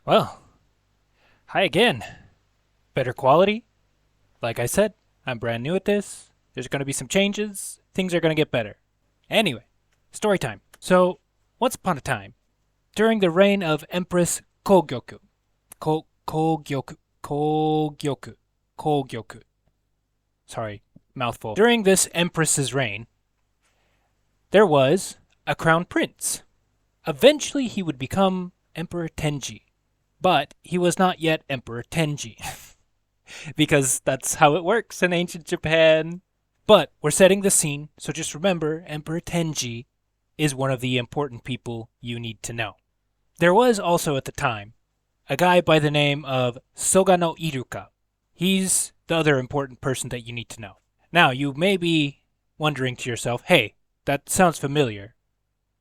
Well, hi again. Better quality? Like I said, I'm brand new at this. There's going to be some changes. Things are going to get better. Anyway, story time. So, once upon a time, during the reign of Empress Kogyoku, Kogyoku. Sorry, mouthful. During this empress's reign, there was a crown prince. Eventually, he would become Emperor Tenji, but he was not yet Emperor Tenji. Because that's how it works in ancient Japan. But we're setting the scene, so just remember Emperor Tenji is one of the important people you need to know. There was also at the time a guy by the name of Sogano Iruka. He's the other important person that you need to know. Now, you may be wondering to yourself, hey, that sounds familiar.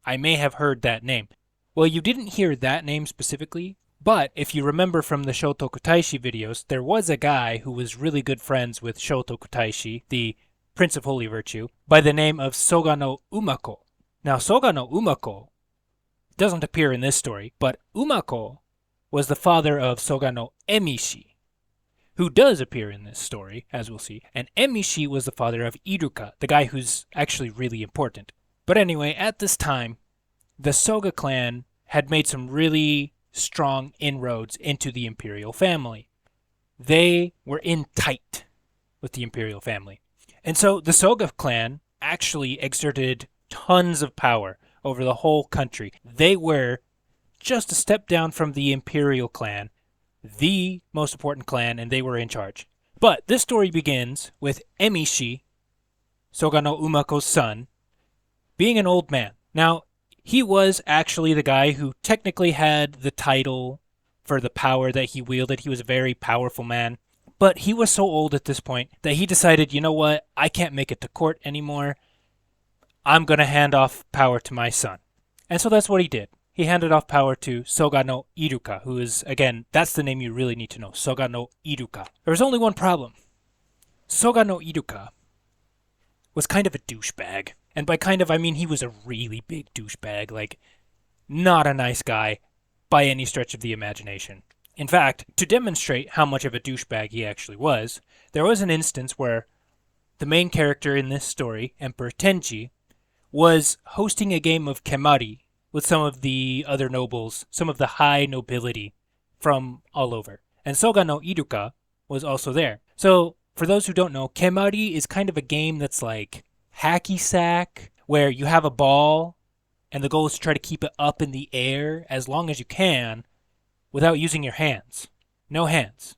I may have heard that name. Well, you didn't hear that name specifically, but if you remember from the Shotoku Taishi videos, there was a guy who was really good friends with Shotoku Taishi, the Prince of Holy Virtue, by the name of Sogano Umako. Now, Sogano Umako doesn't appear in this story, but Umako was the father of Sogano Emishi, who does appear in this story, as we'll see, and Emishi was the father of Iruka, the guy who's actually really important. But anyway, at this time, the Soga clan had made some really strong inroads into the imperial family. They were in tight with the imperial family. And so the Soga clan actually exerted tons of power over the whole country. They were just a step down from the imperial clan, the most important clan, and they were in charge. But this story begins with Emishi, Sogano Umako's son, being an old man. Now, he was actually the guy who technically had the title for the power that he wielded. He was a very powerful man. But he was so old at this point that he decided, you know what, I can't make it to court anymore. I'm going to hand off power to my son. And so that's what he did. He handed off power to Sogano Iruka, who is, again, that's the name you really need to know, Sogano Iruka. There was only one problem. Sogano Iruka was kind of a douchebag. And by kind of, I mean he was a really big douchebag, like, not a nice guy by any stretch of the imagination. In fact, to demonstrate how much of a douchebag he actually was, there was an instance where the main character in this story, Emperor Tenji, was hosting a game of kemari with some of the other nobles, some of the high nobility from all over. And Sogano Iruka was also there. So, for those who don't know, kemari is kind of a game that's like hacky sack, where you have a ball and the goal is to try to keep it up in the air as long as you can without using your hands. No hands.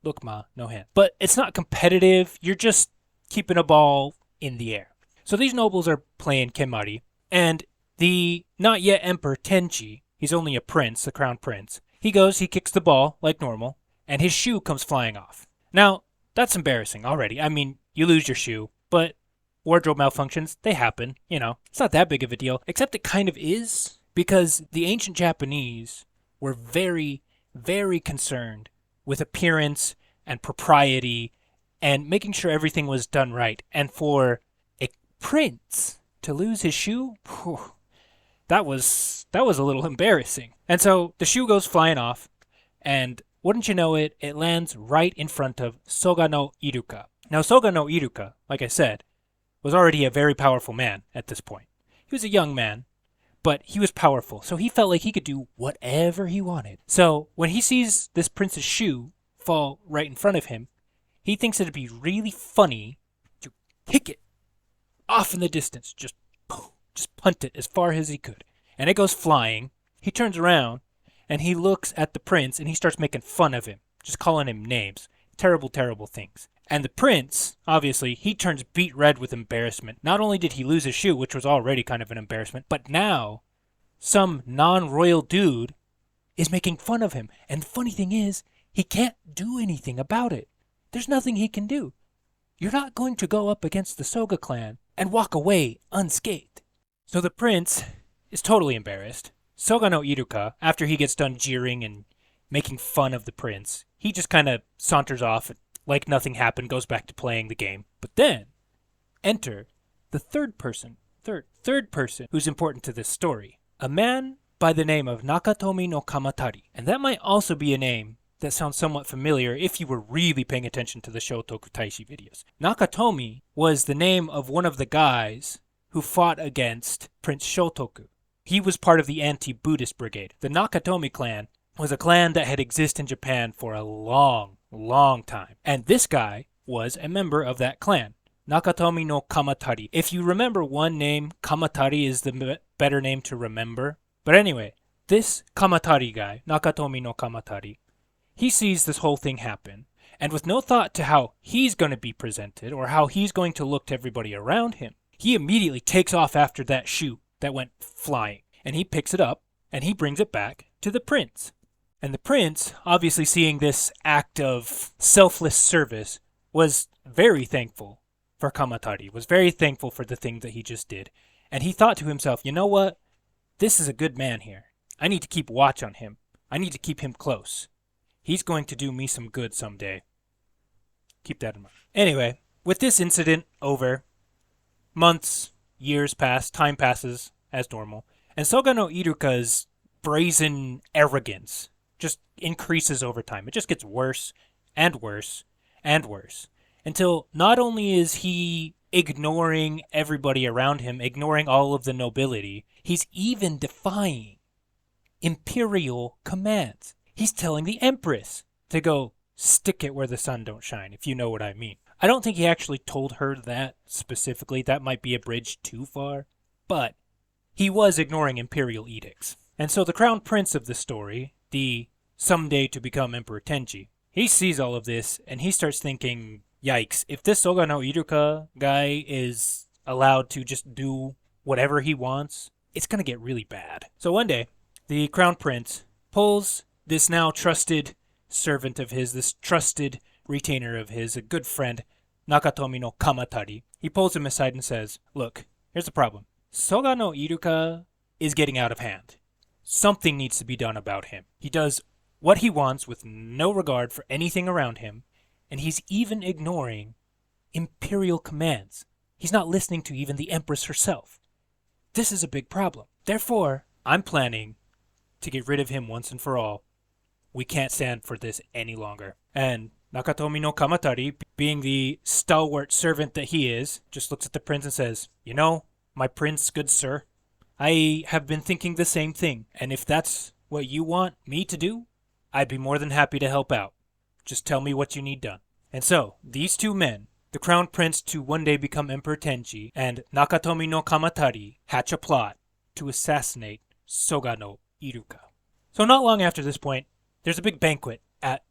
Look, ma, no hands. But it's not competitive. You're just keeping a ball in the air. So these nobles are playing kemari, and the not yet Emperor Tenji, he's only a prince, the crown prince, he kicks the ball like normal, and his shoe comes flying off. Now, that's embarrassing already. I mean, you lose your shoe, but wardrobe malfunctions, they happen, you know. It's not that big of a deal, except it kind of is, because the ancient Japanese were very, very concerned with appearance and propriety and making sure everything was done right. And for a prince to lose his shoe, that was a little embarrassing. And so the shoe goes flying off, and wouldn't you know it, it lands right in front of Sogano Iruka. Now, Sogano Iruka, like I said, was already a very powerful man at this point. He was a young man, but he was powerful, so he felt like he could do whatever he wanted. So when he sees this prince's shoe fall right in front of him, he thinks it'd be really funny to kick it off in the distance, just punt it as far as he could. And it goes flying. He turns around, and he looks at the prince, and he starts making fun of him, just calling him names. Terrible, terrible things. And the prince, obviously, he turns beet red with embarrassment. Not only did he lose his shoe, which was already kind of an embarrassment, but now some non-royal dude is making fun of him. And the funny thing is, he can't do anything about it. There's nothing he can do. You're not going to go up against the Soga clan and walk away unscathed. So the prince is totally embarrassed. Sogano Iruka, after he gets done jeering and making fun of the prince, he just kind of saunters off like nothing happened, goes back to playing the game. But then, enter the third person who's important to this story. A man by the name of Nakatomi no Kamatari. And that might also be a name that sounds somewhat familiar if you were really paying attention to the Shotoku Taishi videos. Nakatomi was the name of one of the guys who fought against Prince Shotoku. He was part of the anti-Buddhist brigade. The Nakatomi clan was a clan that had existed in Japan for a long, long time. And this guy was a member of that clan, Nakatomi no Kamatari. If you remember one name, Kamatari is the better name to remember. But anyway, this Kamatari guy, Nakatomi no Kamatari, he sees this whole thing happen, and with no thought to how he's going to be presented or how he's going to look to everybody around him, he immediately takes off after that shoe that went flying, and he picks it up, and he brings it back to the prince. And the prince, obviously seeing this act of selfless service, was very thankful for Kamatari, was very thankful for the thing that he just did. And he thought to himself, you know what? This is a good man here. I need to keep watch on him. I need to keep him close. He's going to do me some good someday. Keep that in mind. Anyway, with this incident over, months, years pass, time passes as normal, and Soga no Iruka's brazen arrogance just increases over time. It just gets worse and worse and worse, until not only is he ignoring everybody around him, ignoring all of the nobility, he's even defying imperial commands. He's telling the Empress to go stick it where the sun don't shine, if you know what I mean. I don't think he actually told her that specifically. That might be a bridge too far. But he was ignoring imperial edicts. And so the crown prince of the story, the someday to become Emperor Tenji, he sees all of this and he starts thinking, yikes, if this Soga no Iruka guy is allowed to just do whatever he wants, it's going to get really bad. So one day, the crown prince pulls this now trusted servant of his, this trusted retainer of his, a good friend, Nakatomi no Kamatari. He pulls him aside and says, look, here's the problem. Soga no Iruka is getting out of hand. Something needs to be done about him. He does what he wants with no regard for anything around him, and he's even ignoring imperial commands. He's not listening to even the Empress herself. This is a big problem. Therefore, I'm planning to get rid of him once and for all. We can't stand for this any longer. And Nakatomi no Kamatari, being the stalwart servant that he is, just looks at the prince and says, you know, my prince, good sir, I have been thinking the same thing. And if that's what you want me to do, I'd be more than happy to help out. Just tell me what you need done. And so, these two men, the crown prince to one day become Emperor Tenji, and Nakatomi no Kamatari, hatch a plot to assassinate Soga no Iruka. So not long after this point, there's a big banquet at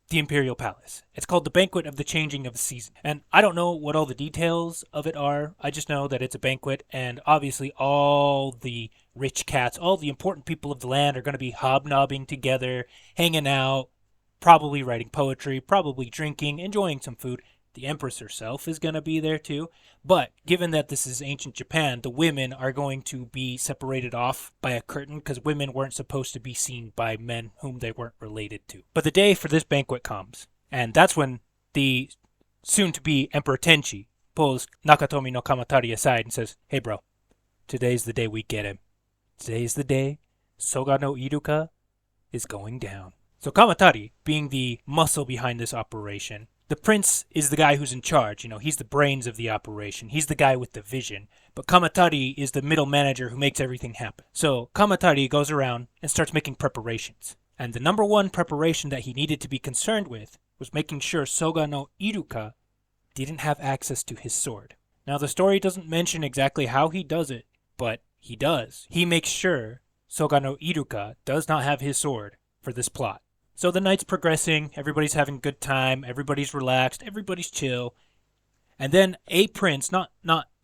the Imperial Palace. It's called the Banquet of the Changing of the Season. And I don't know what all the details of it are. I just know that it's a banquet, and obviously all the rich cats, all the important people of the land are going to be hobnobbing together, hanging out, probably writing poetry, probably drinking, enjoying some food. The Empress herself is going to be there too. But given that this is ancient Japan, the women are going to be separated off by a curtain because women weren't supposed to be seen by men whom they weren't related to. But the day for this banquet comes, and that's when the soon-to-be Emperor Tenchi pulls Nakatomi no Kamatari aside and says, hey bro, today's the day we get him. Today's the day Soga no Iruka is going down. So Kamatari, being the muscle behind this operation, the prince is the guy who's in charge. You know, he's the brains of the operation. He's the guy with the vision. But Kamatari is the middle manager who makes everything happen. So Kamatari goes around and starts making preparations. And the number one preparation that he needed to be concerned with was making sure Soga no Iruka didn't have access to his sword. Now, the story doesn't mention exactly how he does it, but he does. He makes sure Soga no Iruka does not have his sword for this plot. So the night's progressing, everybody's having a good time, everybody's relaxed, everybody's chill. And then a prince, not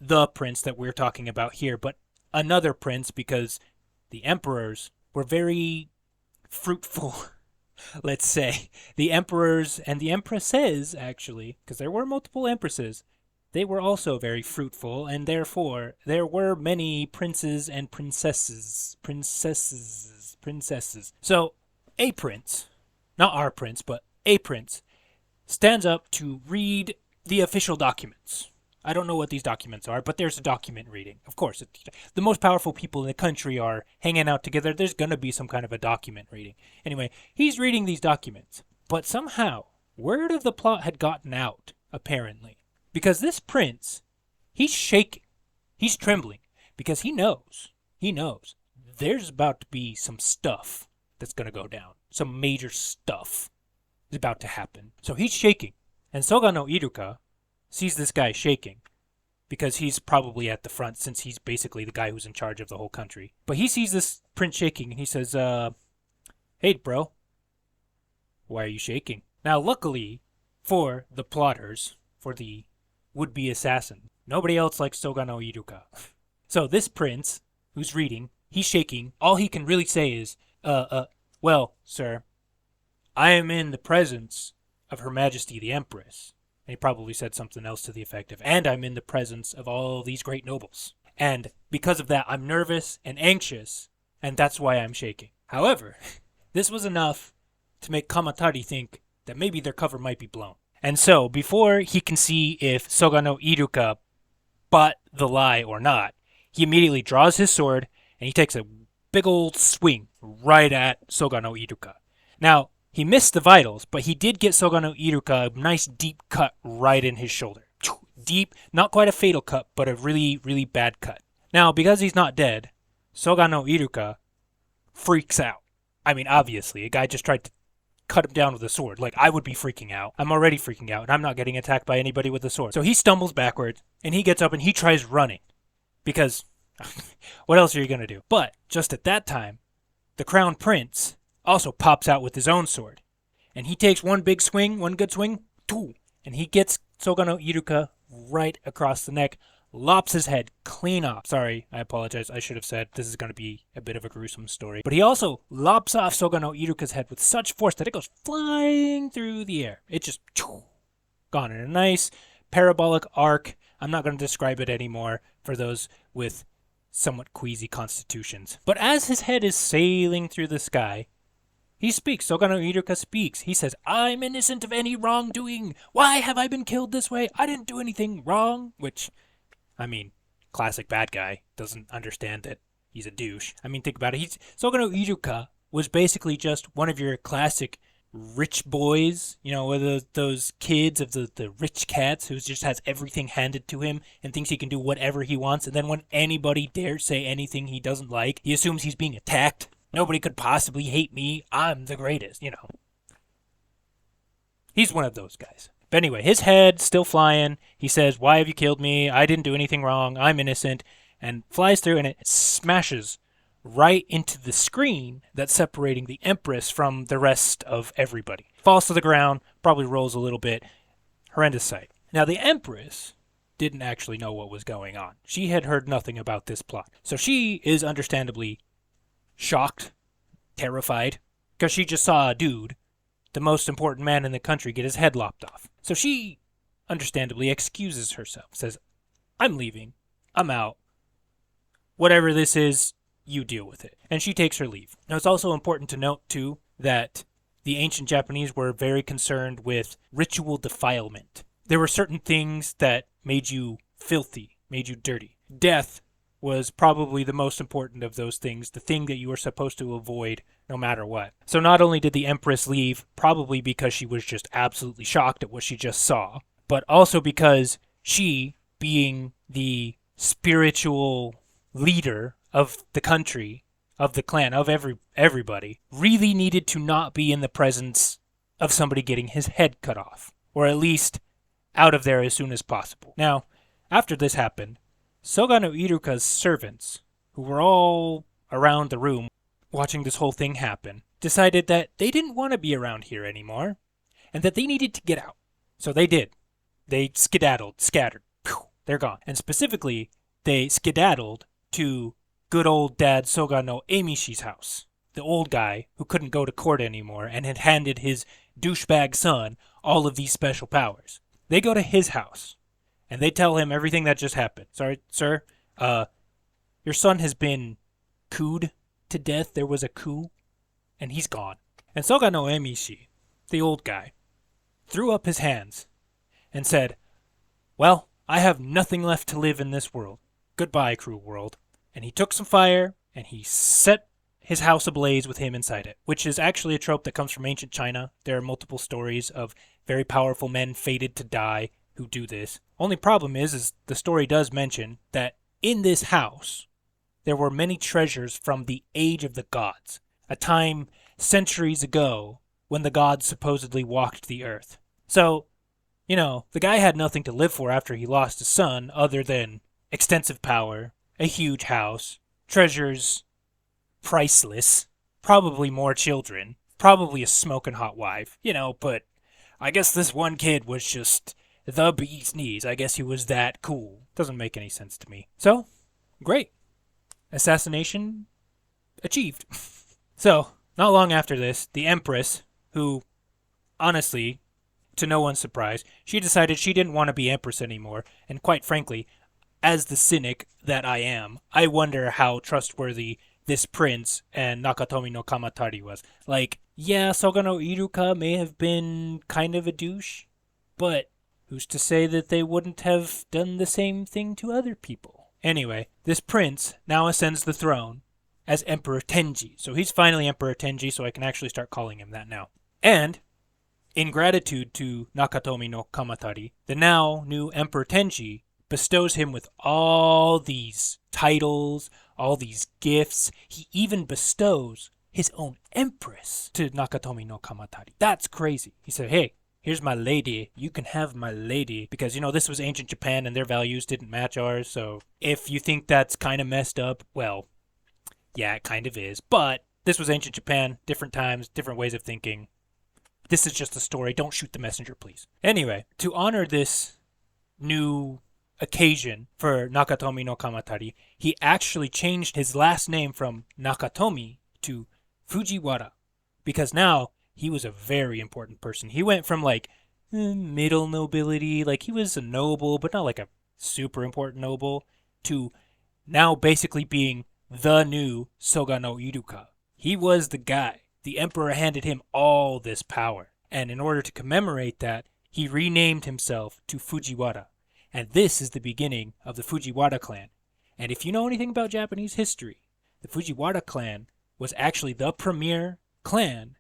the prince that we're talking about here, but another prince, because the emperors were very fruitful, let's say. The emperors and the empresses, actually, because there were multiple empresses, they were also very fruitful, and therefore there were many princes and princesses. So a prince, not our prince, but a prince, stands up to read the official documents. I don't know what these documents are, but there's a document reading. Of course, the most powerful people in the country are hanging out together. There's going to be some kind of a document reading. Anyway, he's reading these documents. But somehow, word of the plot had gotten out, apparently. Because this prince, he's shaking. He's trembling. Because he knows. There's about to be some stuff that's going to go down. Some major stuff is about to happen. So he's shaking. And Soga no Iruka sees this guy shaking. Because he's probably at the front since he's basically the guy who's in charge of the whole country. But he sees this prince shaking and he says, hey, bro. Why are you shaking? Now, luckily for the plotters, for the would-be assassin, nobody else likes Soga no Iruka. So this prince, who's reading, he's shaking. All he can really say is, well, sir, I am in the presence of Her Majesty the Empress. And he probably said something else to the effect of, and I'm in the presence of all these great nobles. And because of that, I'm nervous and anxious, and that's why I'm shaking. However, this was enough to make Kamatari think that maybe their cover might be blown. And so, before he can see if Soga no Iruka bought the lie or not, he immediately draws his sword, and he takes a big old swing right at Soga no Iruka. Now, he missed the vitals, but he did get Soga no Iruka a nice deep cut right in his shoulder. Deep, not quite a fatal cut, but a really, really bad cut. Now, because he's not dead, Soga no Iruka freaks out. I mean, obviously, a guy just tried to cut him down with a sword. Like, I would be freaking out. I'm already freaking out, and I'm not getting attacked by anybody with a sword. So he stumbles backwards, and he gets up and he tries running. Because, what else are you going to do? But, just at that time, the crown prince also pops out with his own sword. And he takes one big swing, one good swing, and he gets Soga no Iruka right across the neck, lops his head clean off. Sorry, I apologize. I should have said this is going to be a bit of a gruesome story. But he also lops off Soga no Iruka's head with such force that it goes flying through the air. It just gone in a nice parabolic arc. I'm not going to describe it anymore for those with somewhat queasy constitutions. But as his head is sailing through the sky, he speaks. Soga no Iruka speaks. He says, I'm innocent of any wrongdoing. Why have I been killed this way? I didn't do anything wrong. Which, I mean, classic bad guy. Doesn't understand that he's a douche. I mean, think about it. Soga no Iruka was basically just one of your classic rich boys. You know, those kids of the rich cats who just has everything handed to him and thinks he can do whatever he wants. And then when anybody dares say anything he doesn't like, he assumes he's being attacked. Nobody could possibly hate me. I'm the greatest, you know. He's one of those guys. But anyway, his head still flying. He says, why have you killed me? I didn't do anything wrong. I'm innocent. And flies through and it smashes right into the screen that's separating the Empress from the rest of everybody. Falls to the ground, probably rolls a little bit. Horrendous sight. Now, the Empress didn't actually know what was going on. She had heard nothing about this plot. So she is understandably shocked, terrified, because she just saw a dude, the most important man in the country, get his head lopped off. So she, understandably, excuses herself, says, I'm leaving, I'm out, whatever this is, you deal with it. And she takes her leave. Now, it's also important to note, too, that the ancient Japanese were very concerned with ritual defilement. There were certain things that made you filthy, made you dirty. Death was probably the most important of those things, the thing that you were supposed to avoid no matter what. So not only did the Empress leave, probably because she was just absolutely shocked at what she just saw, but also because she, being the spiritual leader of the country, of the clan, of everybody, really needed to not be in the presence of somebody getting his head cut off, or at least out of there as soon as possible. Now, after this happened, Soga no Iruka's servants, who were all around the room watching this whole thing happen, decided that they didn't want to be around here anymore, and that they needed to get out. So they did. They skedaddled, scattered. They're gone. And specifically, they skedaddled to good old dad Soga no Emishi's house. The old guy who couldn't go to court anymore and had handed his douchebag son all of these special powers. They go to his house. And they tell him everything that just happened. Sorry, sir, your son has been cooed to death. There was a coup, and he's gone. And Soga no Emishi, the old guy, threw up his hands and said, well, I have nothing left to live in this world. Goodbye, cruel world. And he took some fire, and he set his house ablaze with him inside it, which is actually a trope that comes from ancient China. There are multiple stories of very powerful men fated to die who do this. Only problem is the story does mention that in this house, there were many treasures from the age of the gods, a time centuries ago when the gods supposedly walked the earth. So, the guy had nothing to live for after he lost his son other than extensive power, a huge house, treasures priceless, probably more children, probably a smoking hot wife, but I guess this one kid was just the bee's knees. I guess he was that cool. Doesn't make any sense to me. So, great. Assassination achieved. So, not long after this, the Empress, who, honestly, to no one's surprise, she decided she didn't want to be Empress anymore, and quite frankly, as the cynic that I am, I wonder how trustworthy this prince and Nakatomi no Kamatari was. Yeah, Soga no Iruka may have been kind of a douche, but who's to say that they wouldn't have done the same thing to other people? Anyway, this prince now ascends the throne as Emperor Tenji. So he's finally Emperor Tenji, so I can actually start calling him that now. And in gratitude to Nakatomi no Kamatari, the now new Emperor Tenji bestows him with all these titles, all these gifts. He even bestows his own empress to Nakatomi no Kamatari. That's crazy. He said, hey, here's my lady. You can have my lady. Because, this was ancient Japan and their values didn't match ours. So if you think that's kind of messed up, well, yeah, it kind of is. But this was ancient Japan, different times, different ways of thinking. This is just a story. Don't shoot the messenger, please. Anyway, to honor this new occasion for Nakatomi no Kamatari, he actually changed his last name from Nakatomi to Fujiwara, because now he was a very important person. He went from middle nobility, he was a noble, but not a super important noble, to now basically being the new Soga no Iruka. He was the guy. The emperor handed him all this power, and in order to commemorate that, he renamed himself to Fujiwara. And this is the beginning of the Fujiwara clan. And if you know anything about Japanese history, the Fujiwara clan was actually the premier clan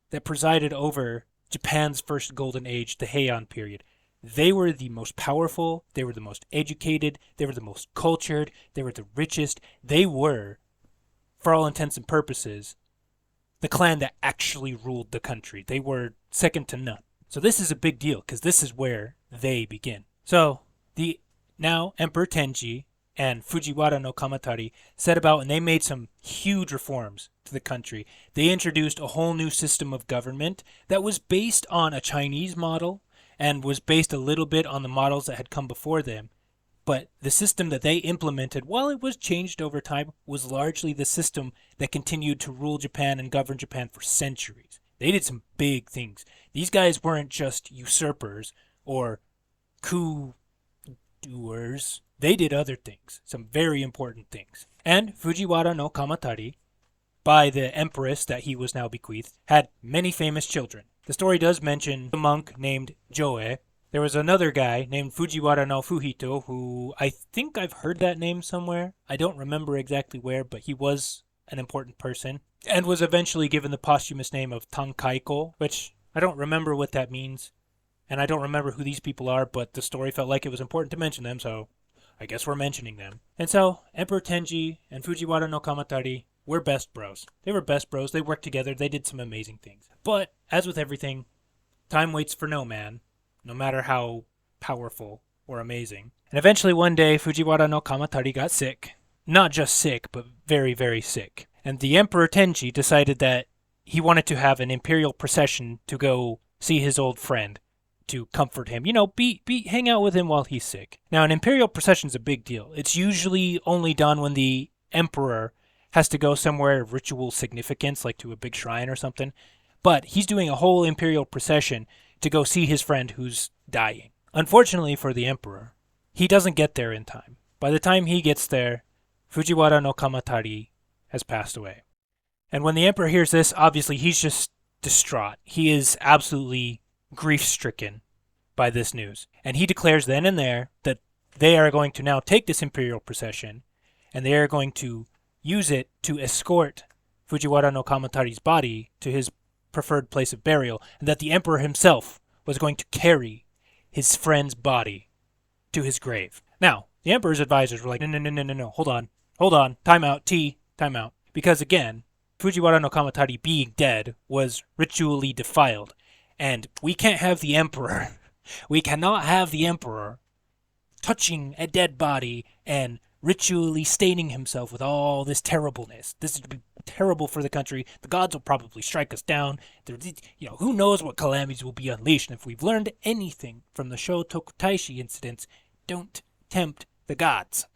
that presided over Japan's first golden age, the Heian period. They were the most powerful, they were the most educated, they were the most cultured, they were the richest. They were, for all intents and purposes, the clan that actually ruled the country. They were second to none. So this is a big deal, because this is where they begin. So, the now Emperor Tenji and Fujiwara no Kamatari set about and they made some huge reforms to the country. They introduced a whole new system of government that was based on a Chinese model and was based a little bit on the models that had come before them. But the system that they implemented, while it was changed over time, was largely the system that continued to rule Japan and govern Japan for centuries. They did some big things. These guys weren't just usurpers or coup doers. They did other things, some very important things. And Fujiwara no Kamatari, by the empress that he was now bequeathed, had many famous children. The story does mention a monk named Joe. There was another guy named Fujiwara no Fuhito, who I think I've heard that name somewhere. I don't remember exactly where, but he was an important person, and was eventually given the posthumous name of Tankaiko, which I don't remember what that means, and I don't remember who these people are, but the story felt like it was important to mention them, so I guess we're mentioning them. And so, Emperor Tenji and Fujiwara no Kamatari were best bros. They were best bros, they worked together, they did some amazing things. But, as with everything, time waits for no man, no matter how powerful or amazing. And eventually one day, Fujiwara no Kamatari got sick. Not just sick, but very, very sick. And the Emperor Tenji decided that he wanted to have an imperial procession to go see his old friend, to comfort him, hang out with him while he's sick. Now, an imperial procession is a big deal. It's usually only done when the emperor has to go somewhere of ritual significance, like to a big shrine or something. But he's doing a whole imperial procession to go see his friend who's dying. Unfortunately for the emperor, he doesn't get there in time. By the time he gets there, Fujiwara no Kamatari has passed away. And when the emperor hears this, obviously he's just distraught. He is absolutely grief-stricken by this news. And he declares then and there that they are going to now take this imperial procession and they are going to use it to escort Fujiwara no Kamatari's body to his preferred place of burial, and that the emperor himself was going to carry his friend's body to his grave. Now, the emperor's advisors were like, no, hold on, time out, time out. Because again, Fujiwara no Kamatari being dead was ritually defiled, and we can't have the emperor, we cannot have the emperor touching a dead body and ritually staining himself with all this terribleness. This would be terrible for the country. The gods will probably strike us down. Who knows what calamities will be unleashed. And if we've learned anything from the Shotoku Taishi incidents, don't tempt the gods.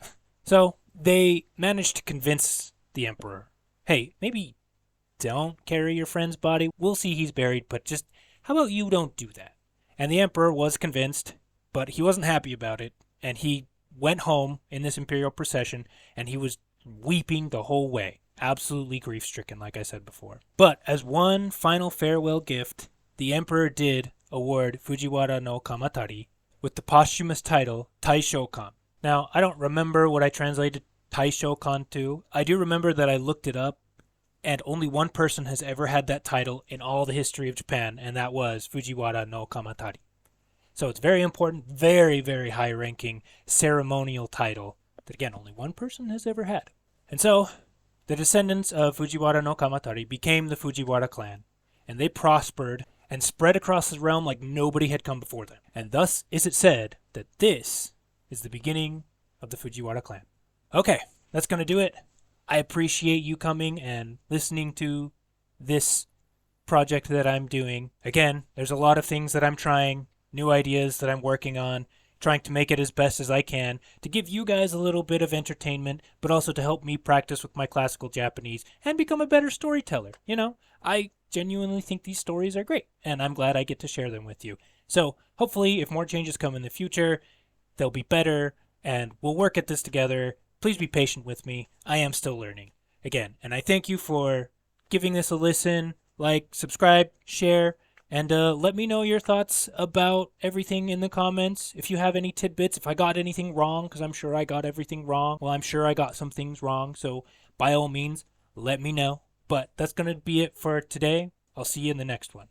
So they managed to convince the emperor, hey, maybe don't carry your friend's body. We'll see he's buried, but just how about you don't do that? And the emperor was convinced, but he wasn't happy about it, and he went home in this imperial procession, and he was weeping the whole way. Absolutely grief-stricken, like I said before. But as one final farewell gift, the emperor did award Fujiwara no Kamatari with the posthumous title Taishokan. Now, I don't remember what I translated Taishokan to. I do remember that I looked it up, and only one person has ever had that title in all the history of Japan, and that was Fujiwara no Kamatari. So it's very important, very, very high-ranking ceremonial title that, again, only one person has ever had. And so, the descendants of Fujiwara no Kamatari became the Fujiwara clan, and they prospered and spread across the realm like nobody had come before them. And thus is it said that this is the beginning of the Fujiwara clan. Okay, that's going to do it. I appreciate you coming and listening to this project that I'm doing. Again, there's a lot of things that I'm trying, new ideas that I'm working on, trying to make it as best as I can to give you guys a little bit of entertainment, but also to help me practice with my classical Japanese and become a better storyteller. I genuinely think these stories are great, and I'm glad I get to share them with you. So hopefully, if more changes come in the future, they'll be better, and we'll work at this together. Please be patient with me. I am still learning. Again, and I thank you for giving this a listen, like, subscribe, share, and let me know your thoughts about everything in the comments. If you have any tidbits, if I got anything wrong, because I'm sure I got everything wrong. Well, I'm sure I got some things wrong, so by all means, let me know. But that's going to be it for today. I'll see you in the next one.